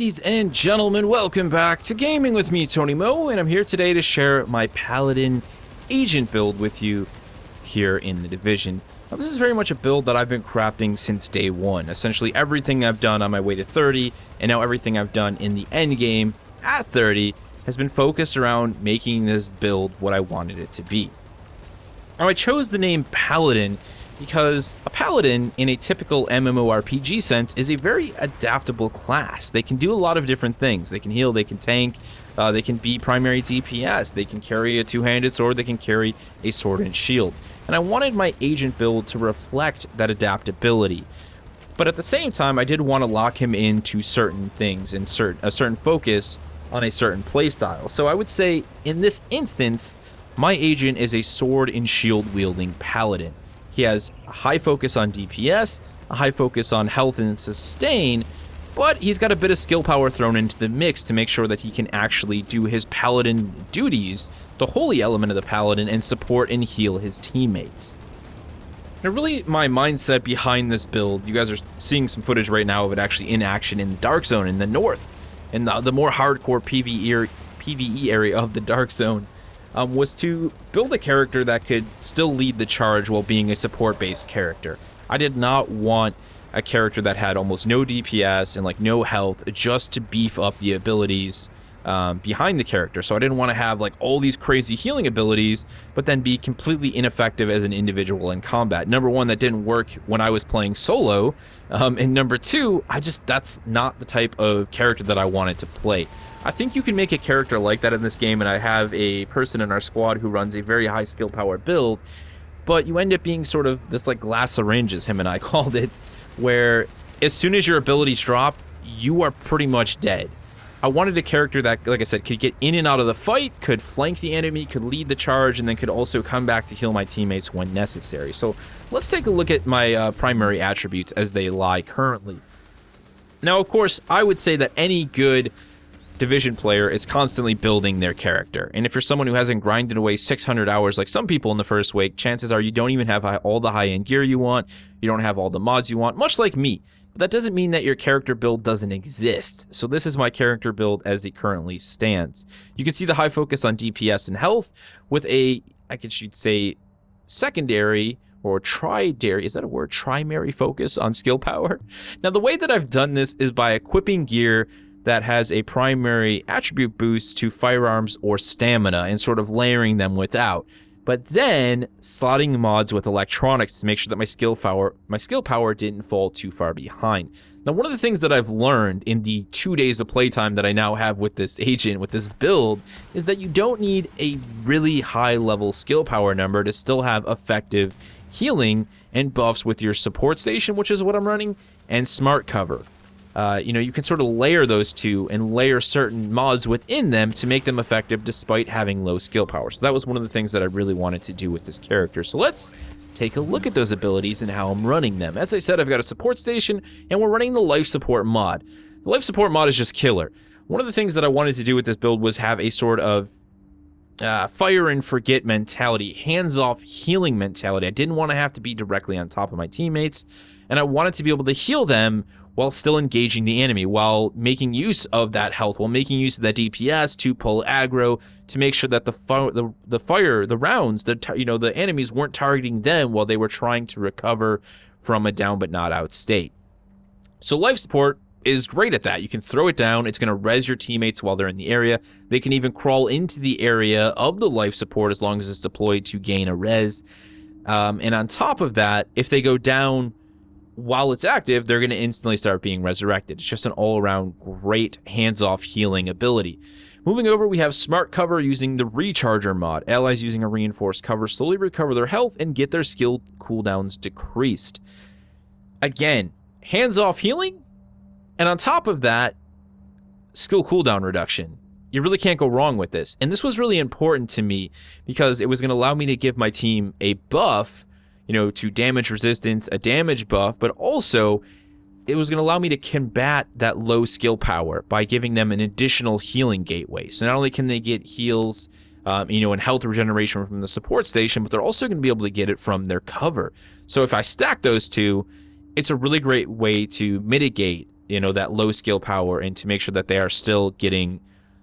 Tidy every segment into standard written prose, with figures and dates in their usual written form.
Ladies and gentlemen, welcome back to Gaming with me, Tony Mo, and I'm here today to share my Paladin agent build with you here in the Division. Now, this is very much a build that I've been crafting since day one. Essentially, everything I've done on my way to 30, and now everything I've done in the end game at 30, has been focused around making this build what I wanted it to be. Now, I chose the name Paladin because a Paladin, in a typical MMORPG sense, is a very adaptable class. They can do a lot of different things. They can heal, they can tank, they can be primary DPS, they can carry a two-handed sword, they can carry a sword and shield. And I wanted my agent build to reflect that adaptability. But at the same time, I did want to lock him into certain things and a certain focus on a certain playstyle. So I would say, in this instance, my agent is a sword and shield wielding Paladin. He has a high focus on DPS, a high focus on health and sustain, but he's got a bit of skill power thrown into the mix to make sure that he can actually do his Paladin duties, the holy element of the Paladin, and support and heal his teammates. Now, really, my mindset behind this build, you guys are seeing some footage right now of it actually in action in the Dark Zone in the north, in the more hardcore PvE area of the Dark Zone. Was to build a character that could still lead the charge while being a support-based character. I did not want a character that had almost no DPS and like no health just to beef up the abilities behind the character. So I didn't want to have like all these crazy healing abilities, but then be completely ineffective as an individual in combat. Number one, that didn't work when I was playing solo, and number two, that's not the type of character that I wanted to play. I think you can make a character like that in this game, and I have a person in our squad who runs a very high skill power build, but you end up being sort of this like glass syringe, as him and I called it, where as soon as your abilities drop, you are pretty much dead. I wanted a character that, like I said, could get in and out of the fight, could flank the enemy, could lead the charge, and then could also come back to heal my teammates when necessary. So let's take a look at my primary attributes as they lie currently. Now, of course, I would say that any good Division player is constantly building their character, and if you're someone who hasn't grinded away 600 hours like some people in the first week, chances are you don't even have all the high-end gear you want, you don't have all the mods you want, much like me. But that doesn't mean that your character build doesn't exist. So this is my character build as it currently stands. You can see the high focus on DPS and health with a, I should say, secondary or tridary, is that a word? Trimary focus on skill power. Now, the way that I've done this is by equipping gear that has a primary attribute boost to firearms or stamina and sort of layering them without, but then slotting mods with electronics to make sure that my skill power didn't fall too far behind. Now, one of the things that I've learned in the 2 days of playtime that I now have with this agent, with this build, is that you don't need a really high level skill power number to still have effective healing and buffs with your support station, which is what I'm running, and smart cover. You can sort of layer those two and layer certain mods within them to make them effective despite having low skill power. So that was one of the things that I really wanted to do with this character. So let's take a look at those abilities and how I'm running them. As I said, I've got a support station, and we're running the life support mod. The life support mod is just killer. One of the things that I wanted to do with this build was have a sort of fire and forget mentality, hands-off healing mentality. I didn't want to have to be directly on top of my teammates, and I wanted to be able to heal them while still engaging the enemy, while making use of that health, while making use of that DPS to pull aggro, to make sure that the rounds, the enemies weren't targeting them while they were trying to recover from a down but not out state. So life support is great at that. You can throw it down, it's going to res your teammates while they're in the area. They can even crawl into the area of the life support as long as it's deployed to gain a res. And on top of that, if they go down while it's active, they're going to instantly start being resurrected. It's just an all-around great hands-off healing ability. Moving over, we have smart cover using the recharger mod. Allies using a reinforced cover slowly recover their health and get their skill cooldowns decreased. Again, hands-off healing, and on top of that, skill cooldown reduction. You really can't go wrong with this. And this was really important to me because it was going to allow me to give my team a buff, to damage resistance, a damage buff, but also it was going to allow me to combat that low skill power by giving them an additional healing gateway. So not only can they get heals, and health regeneration from the support station, but they're also going to be able to get it from their cover. So if I stack those two, it's a really great way to mitigate that low skill power and to make sure that they are still getting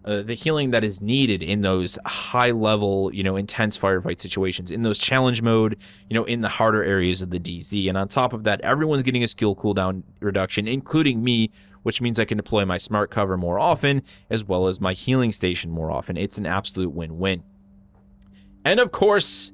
the healing that is needed in those high level, intense firefight situations, in those challenge mode, in the harder areas of the DZ. And on top of that, everyone's getting a skill cooldown reduction, including me, which means I can deploy my smart cover more often, as well as my healing station more often. It's an absolute win-win. And of course,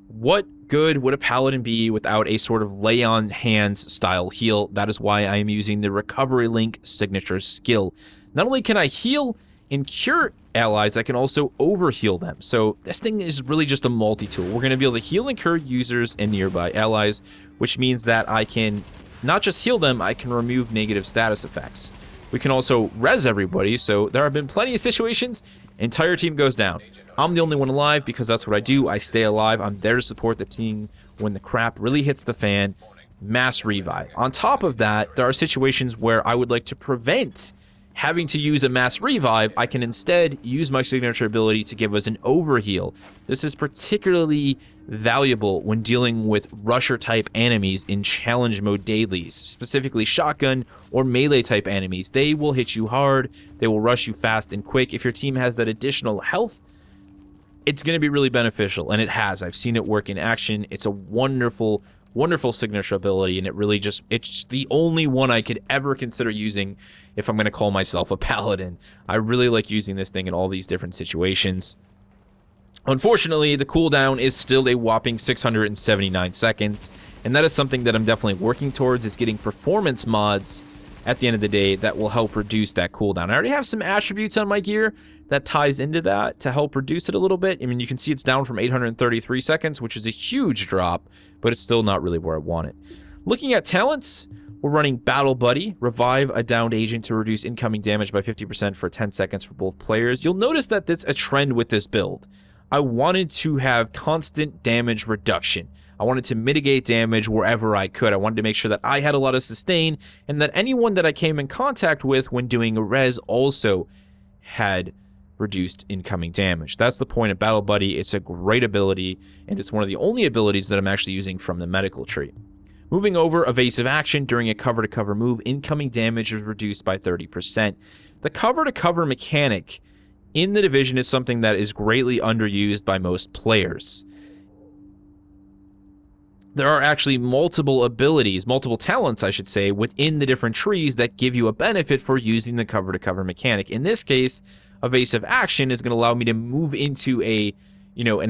what good would a Paladin be without a sort of lay on hands style heal? That is why I am using the Recovery Link signature skill. Not only can I heal and cure allies, I can also overheal them. So this thing is really just a multi-tool. We're going to be able to heal and cure users and nearby allies, which means that I can not just heal them, I can remove negative status effects. We can also res everybody, so there have been plenty of situations, entire team goes down. I'm the only one alive because that's what I do. I stay alive. I'm there to support the team when the crap really hits the fan. Mass revive. On top of that, there are situations where I would like to prevent having to use a mass revive. I can instead use my signature ability to give us an overheal. This is particularly valuable when dealing with rusher type enemies in challenge mode dailies, specifically shotgun or melee type enemies. They will hit you hard, they will rush you fast and quick. If your team has that additional health, it's going to be really beneficial, and it has. I've seen it work in action. It's a wonderful signature ability, and it's the only one I could ever consider using if I'm going to call myself a Paladin. I really like using this thing in all these different situations. Unfortunately, the cooldown is still a whopping 679 seconds, and that is something that I'm definitely working towards, is getting performance mods at the end of the day that will help reduce that cooldown. I already have some attributes on my gear that ties into that to help reduce it a little bit. I mean, you can see it's down from 833 seconds, which is a huge drop, but it's still not really where I want it. Looking at talents, we're running Battle Buddy, revive a downed agent to reduce incoming damage by 50% for 10 seconds for both players. You'll notice that that's a trend with this build. I wanted to have constant damage reduction. I wanted to mitigate damage wherever I could. I wanted to make sure that I had a lot of sustain, and that anyone that I came in contact with when doing a res also had reduced incoming damage. That's the point of Battle Buddy. It's a great ability, and it's one of the only abilities that I'm actually using from the medical tree. Moving over, evasive action. During a cover-to-cover move, incoming damage is reduced by 30%. The cover-to-cover mechanic in the Division is something that is greatly underused by most players. There are actually multiple abilities, multiple talents, I should say, within the different trees that give you a benefit for using the cover-to-cover mechanic. In this case, evasive action is going to allow me to move into an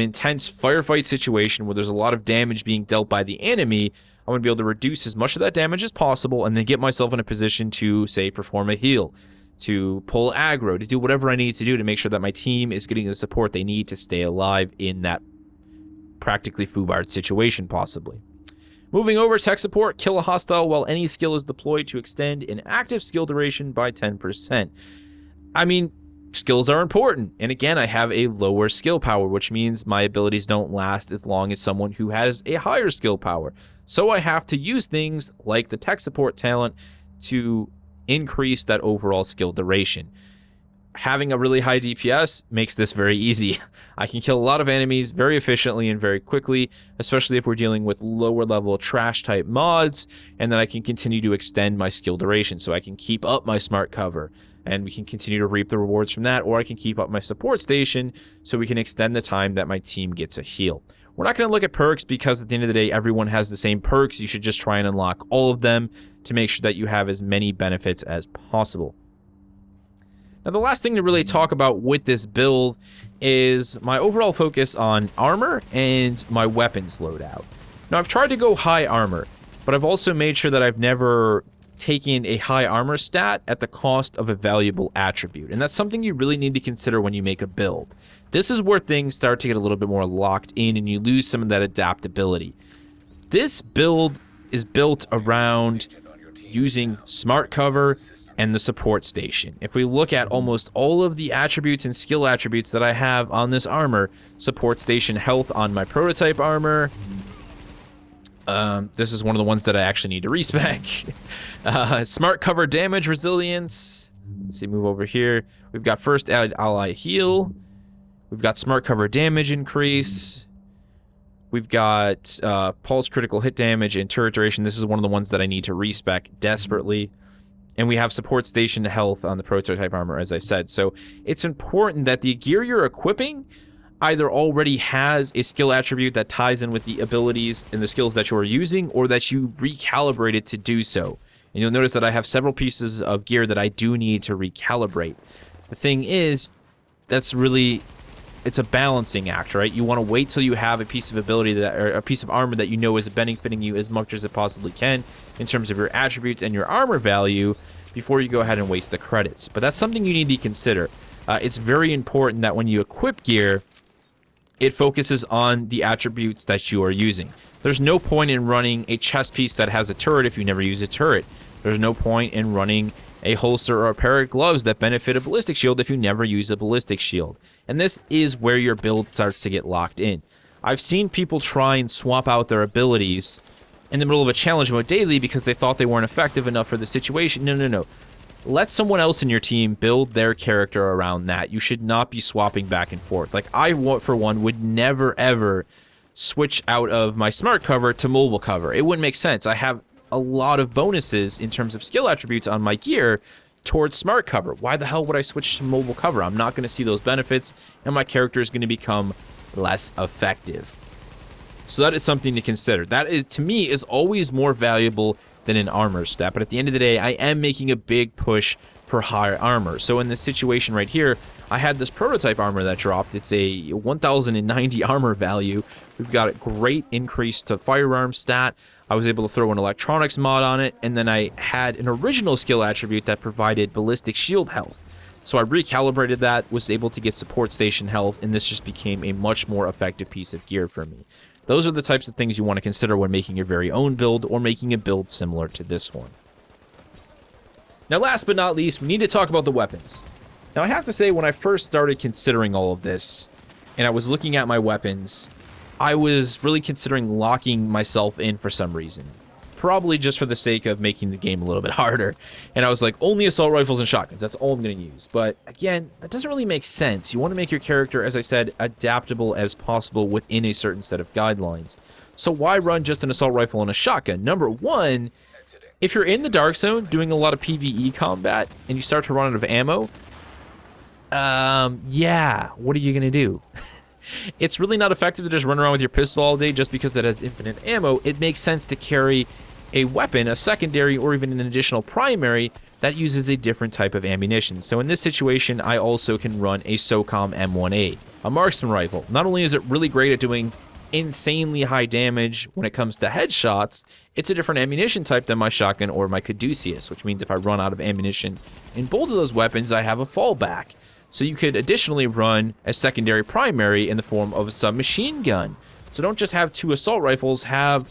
intense firefight situation where there's a lot of damage being dealt by the enemy. I'm going to be able to reduce as much of that damage as possible and then get myself in a position to, say, perform a heal, to pull aggro, to do whatever I need to do to make sure that my team is getting the support they need to stay alive in that practically foobarred situation, possibly. Moving over, tech support. Kill a hostile while any skill is deployed to extend an active skill duration by 10%. I mean, skills are important, and again, I have a lower skill power, which means my abilities don't last as long as someone who has a higher skill power. So I have to use things like the tech support talent to increase that overall skill duration. Having a really high DPS makes this very easy. I can kill a lot of enemies very efficiently and very quickly, especially if we're dealing with lower level trash type mods, and then I can continue to extend my skill duration so I can keep up my smart cover, and we can continue to reap the rewards from that, or I can keep up my support station so we can extend the time that my team gets a heal. We're not going to look at perks because at the end of the day, everyone has the same perks. You should just try and unlock all of them to make sure that you have as many benefits as possible. Now, the last thing to really talk about with this build is my overall focus on armor and my weapons loadout. Now, I've tried to go high armor, but I've also made sure that I've never taken a high armor stat at the cost of a valuable attribute. And that's something you really need to consider when you make a build. This is where things start to get a little bit more locked in and you lose some of that adaptability. This build is built around using smart cover and the support station. If we look at almost all of the attributes and skill attributes that I have on this armor, support station health on my prototype armor. This is one of the ones that I actually need to respec. Smart cover damage resilience. Let's see, move over here. We've got first ally heal. We've got smart cover damage increase. We've got pulse critical hit damage and turret duration. This is one of the ones that I need to respec desperately. And we have support station health on the prototype armor, as I said. So it's important that the gear you're equipping either already has a skill attribute that ties in with the abilities and the skills that you're using, or that you recalibrate it to do so. And you'll notice that I have several pieces of gear that I do need to recalibrate. The thing is, it's a balancing act, right? You want to wait till you have a piece of ability or a piece of armor that you know is benefiting you as much as it possibly can in terms of your attributes and your armor value before you go ahead and waste the credits. But that's something you need to consider. It's very important that when you equip gear, it focuses on the attributes that you are using. There's no point in running a chest piece that has a turret if you never use a turret. There's no point in running a holster or a pair of gloves that benefit a ballistic shield if you never use a ballistic shield. And this is where your build starts to get locked in. I've seen people try and swap out their abilities in the middle of a challenge mode daily because they thought they weren't effective enough for the situation. No. Let someone else in your team build their character around that. You should not be swapping back and forth. Like, I, for one, would never, ever switch out of my smart cover to mobile cover. It wouldn't make sense. I have a lot of bonuses in terms of skill attributes on my gear towards smart cover. Why the hell would I switch to mobile cover? I'm not going to see those benefits, and my character is going to become less effective. So that is something to consider. That is, to me, is always more valuable than an armor stat. But at the end of the day, I am making a big push for higher armor. So in this situation right here, I had this prototype armor that dropped. It's a 1090 armor value. We've got a great increase to firearm stat. I was able to throw an electronics mod on it, and then I had an original skill attribute that provided ballistic shield health. So I recalibrated that, was able to get support station health, and this just became a much more effective piece of gear for me. Those are the types of things you want to consider when making your very own build or making a build similar to this one. Now, last but not least, we need to talk about the weapons. Now, I have to say, when I first started considering all of this, and I was looking at my weapons, I was really considering locking myself in for some reason. Probably just for the sake of making the game a little bit harder. And I was like, only assault rifles and shotguns, that's all I'm going to use. But again, that doesn't really make sense. You want to make your character, as I said, adaptable as possible within a certain set of guidelines. So why run just an assault rifle and a shotgun? Number one, if you're in the dark zone doing a lot of PvE combat and you start to run out of ammo, yeah, what are you going to do? It's really not effective to just run around with your pistol all day just because it has infinite ammo. It makes sense to carry a weapon, a secondary, or even an additional primary that uses a different type of ammunition. So in this situation, I also can run a SOCOM M1A, a marksman rifle. Not only is it really great at doing insanely high damage when it comes to headshots, it's a different ammunition type than my shotgun or my Caduceus, which means if I run out of ammunition in both of those weapons, I have a fallback. So you could additionally run a secondary primary in the form of a submachine gun. So don't just have two assault rifles, have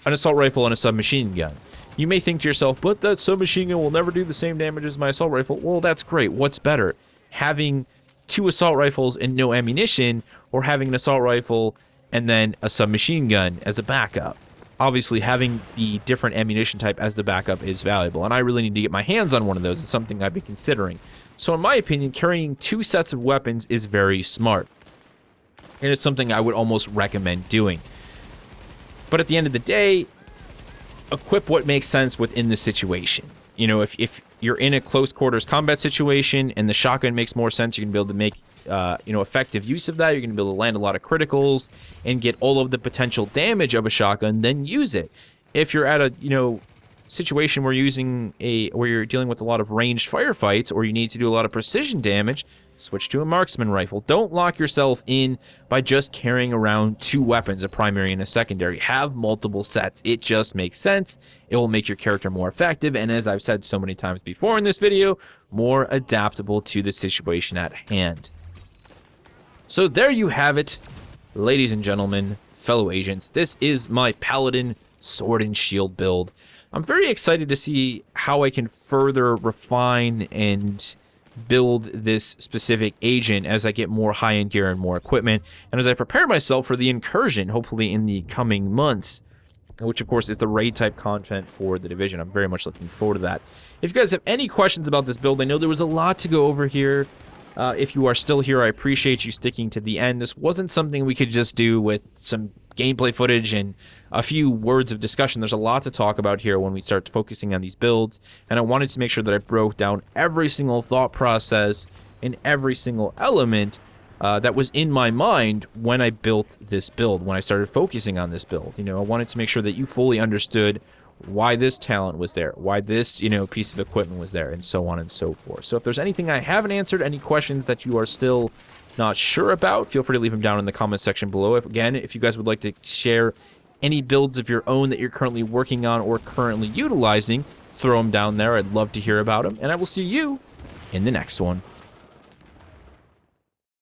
an assault rifle and a submachine gun. You may think to yourself, but that submachine gun will never do the same damage as my assault rifle. Well, that's great. What's better? Having two assault rifles and no ammunition, or having an assault rifle and then a submachine gun as a backup? Obviously, having the different ammunition type as the backup is valuable, and I really need to get my hands on one of those. It's something I've been considering. So in my opinion, carrying two sets of weapons is very smart, and it's something I would almost recommend doing. But at the end of the day, equip what makes sense within the situation. You know, if you're in a close quarters combat situation and the shotgun makes more sense, you're gonna be able to make effective use of that. You're gonna be able to land a lot of criticals and get all of the potential damage of a shotgun, then use it. If you're at a situation where you're dealing with a lot of ranged firefights, or you need to do a lot of precision damage, switch to a marksman rifle. Don't lock yourself in by just carrying around two weapons, a primary and a secondary. Have multiple sets. It just makes sense. It will make your character more effective, and as I've said so many times before in this video, more adaptable to the situation at hand. So there you have it, ladies and gentlemen, fellow agents. This is my Paladin sword and shield build. I'm very excited to see how I can further refine and build this specific agent as I get more high-end gear and more equipment, and as I prepare myself for the incursion, hopefully in the coming months, which of course is the raid type content for the Division. I'm very much looking forward to that. If you guys have any questions about this build, I know there was a lot to go over here. If you are still here, I appreciate you sticking to the end. This wasn't something we could just do with some gameplay footage and a few words of discussion. There's a lot to talk about here when we start focusing on these builds, and I wanted to make sure that I broke down every single thought process and every single element that was in my mind when I built this build, when I started focusing on this build. You know, I wanted to make sure that you fully understood why this talent was there, why this, piece of equipment was there, and so on and so forth. So if there's anything I haven't answered, any questions that you are still not sure about, feel free to leave them down in the comment section below. If you guys would like to share any builds of your own that you're currently working on or currently utilizing, throw them down there. I'd love to hear about them, and I will see you in the next one.